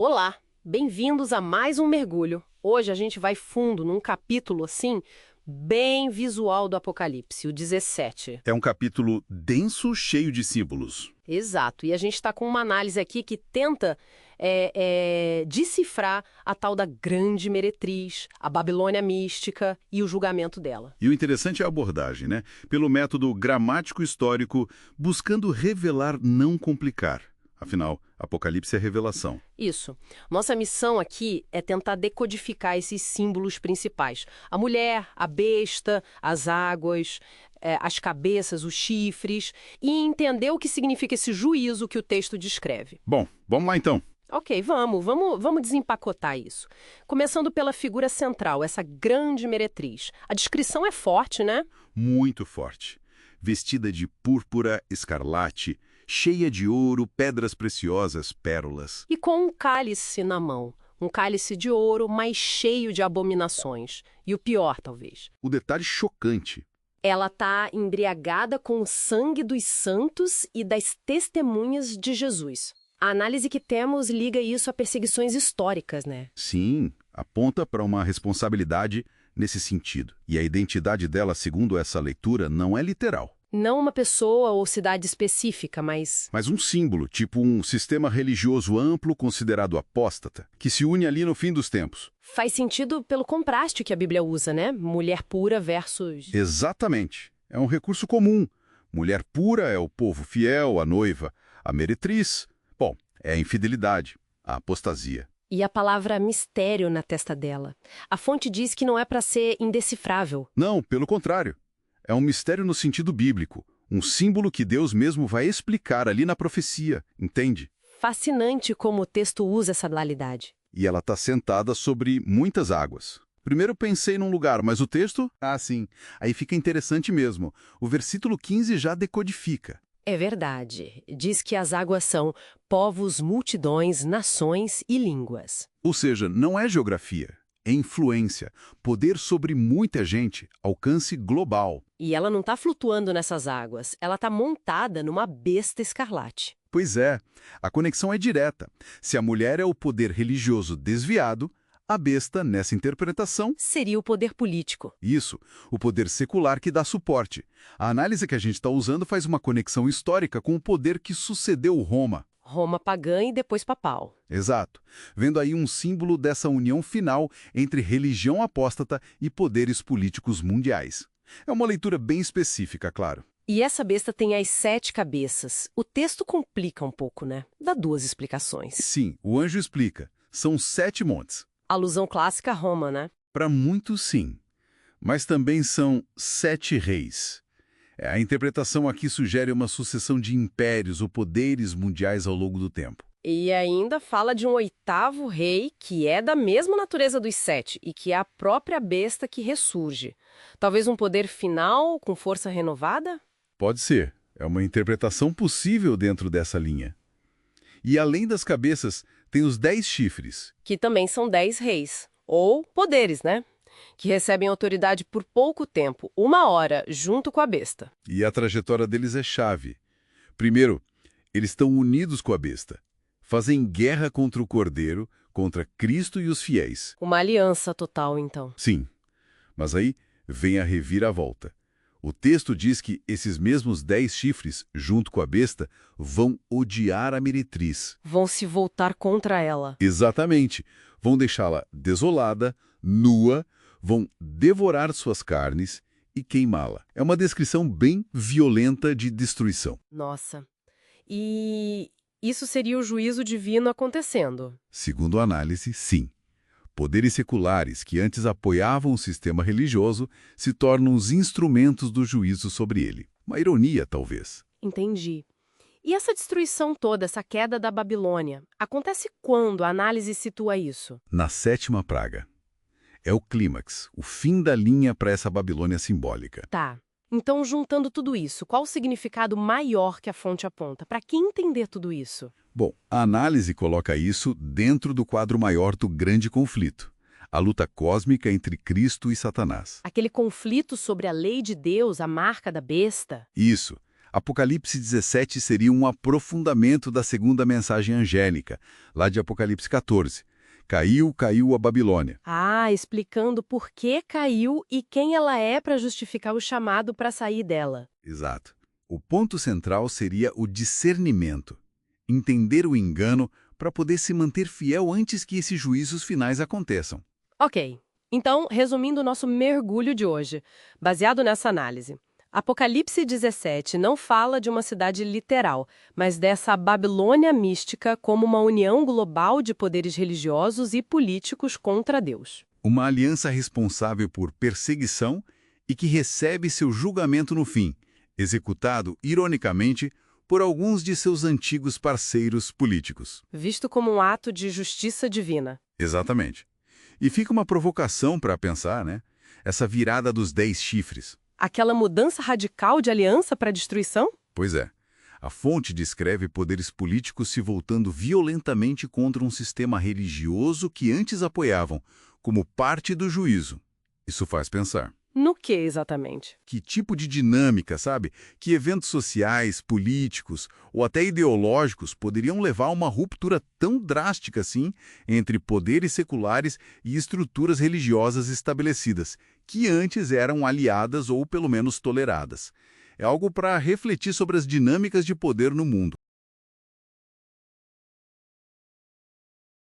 Olá, bem-vindos a mais um mergulho. Hoje a gente vai fundo num capítulo assim, bem visual do Apocalipse, o 17. É um capítulo denso, cheio de símbolos. Exato, e a gente está com uma análise aqui que tenta decifrar a tal da grande meretriz, a Babilônia mística e o julgamento dela. E o interessante é a abordagem, né? Pelo método gramático-histórico, buscando revelar, não complicar. Afinal, Apocalipse é revelação. Isso. Nossa missão aqui é tentar decodificar esses símbolos principais. A mulher, a besta, as águas, as cabeças, os chifres, e entender o que significa esse juízo que o texto descreve. Bom, vamos lá então. Ok, vamos desempacotar isso. Começando pela figura central, essa grande meretriz. A descrição é forte, né? Muito forte. Vestida de púrpura, escarlate, cheia de ouro, pedras preciosas, pérolas. E com um cálice na mão. Um cálice de ouro, mas cheio de abominações. E o pior, talvez. O detalhe chocante. Ela está embriagada com o sangue dos santos e das testemunhas de Jesus. A análise que temos liga isso a perseguições históricas, né? Sim, aponta para uma responsabilidade nesse sentido. E a identidade dela, segundo essa leitura, não é literal. Não uma pessoa ou cidade específica, mas Mas um símbolo, tipo um sistema religioso amplo considerado apóstata, que se une ali no fim dos tempos. faz sentido pelo contraste que a Bíblia usa, né? Mulher pura versus... Exatamente. É um recurso comum. Mulher pura é o povo fiel, a noiva. A meretriz, bom, é a infidelidade, a apostasia. E a palavra mistério na testa dela. A fonte diz que não é para ser indecifrável. Não, pelo contrário. É um mistério no sentido bíblico. Um símbolo que Deus mesmo vai explicar ali na profecia, entende? Fascinante como o texto usa essa dualidade. E ela está sentada sobre muitas águas. Primeiro pensei num lugar, mas o texto... Ah, sim. Aí fica interessante mesmo. O versículo 15 já decodifica. É verdade. Diz que as águas são povos, multidões, nações e línguas. Ou seja, não é geografia, é influência, poder sobre muita gente, alcance global. E ela não está flutuando nessas águas, ela está montada numa besta escarlate. Pois é, a conexão é direta. Se a mulher é o poder religioso desviado, a besta, nessa interpretação, Seria o poder político. isso, o poder secular que dá suporte. A análise que a gente está usando faz uma conexão histórica com o poder que sucedeu Roma. Roma pagã e depois papal. Exato. Vendo aí um símbolo dessa união final entre religião apóstata e poderes políticos mundiais. É uma leitura bem específica, claro. E essa besta tem as 7 cabeças. O texto complica um pouco, né? Dá 2 explicações. Sim, o anjo explica. São 7 montes. Alusão clássica a Roma, né? Para muitos, sim. Mas também são 7 reis. A interpretação aqui sugere uma sucessão de impérios ou poderes mundiais ao longo do tempo. E ainda fala de um 8º rei que é da mesma natureza dos 7 e que é a própria besta que ressurge. Talvez um poder final com força renovada? Pode ser. É uma interpretação possível dentro dessa linha. E além das cabeças, tem os 10 chifres. Que também são 10 reis. Ou poderes, né? Que recebem autoridade por pouco tempo, 1 hora, junto com a besta. E a trajetória deles é chave. Primeiro, eles estão unidos com a besta. Fazem guerra contra o Cordeiro, contra Cristo e os fiéis. Uma aliança total, então. Sim, mas aí vem a reviravolta. O texto diz que esses mesmos 10 chifres, junto com a besta, vão odiar a meretriz. Vão se voltar contra ela. Exatamente. Vão deixá-la desolada, nua, vão devorar suas carnes e queimá-la. É uma descrição bem violenta de destruição. Nossa. E isso seria o juízo divino acontecendo. Segundo a análise, sim. Poderes seculares que antes apoiavam o sistema religioso se tornam os instrumentos do juízo sobre ele. Uma ironia, talvez. Entendi. E essa destruição toda, essa queda da Babilônia, acontece quando a análise situa isso? Na 7ª praga. É o clímax, o fim da linha para essa Babilônia simbólica. Tá. Então, juntando tudo isso, qual o significado maior que a fonte aponta? Para quem entender tudo isso? Bom, a análise coloca isso dentro do quadro maior do grande conflito, a luta cósmica entre Cristo e Satanás. Aquele conflito sobre a lei de Deus, a marca da besta? Isso, Apocalipse 17 seria um aprofundamento da segunda mensagem angélica, lá de Apocalipse 14. Caiu, caiu a Babilônia. Ah, explicando por que caiu e quem ela é para justificar o chamado para sair dela. Exato. O ponto central seria o discernimento. Entender o engano para poder se manter fiel antes que esses juízos finais aconteçam. Ok, então, resumindo o nosso mergulho de hoje, baseado nessa análise. Apocalipse 17 não fala de uma cidade literal, mas dessa Babilônia mística como uma união global de poderes religiosos e políticos contra Deus. Uma aliança responsável por perseguição e que recebe seu julgamento no fim, executado, ironicamente, por alguns de seus antigos parceiros políticos. Visto como um ato de justiça divina. Exatamente. E fica uma provocação para pensar, né? Essa virada dos 10 chifres. Aquela mudança radical de aliança para destruição? Pois é. A fonte descreve poderes políticos se voltando violentamente contra um sistema religioso que antes apoiavam, como parte do juízo. Isso faz pensar. No que exatamente? Que tipo de dinâmica, sabe? Que eventos sociais, políticos ou até ideológicos poderiam levar a uma ruptura tão drástica assim entre poderes seculares e estruturas religiosas estabelecidas, que antes eram aliadas ou pelo menos toleradas. É algo para refletir sobre as dinâmicas de poder no mundo.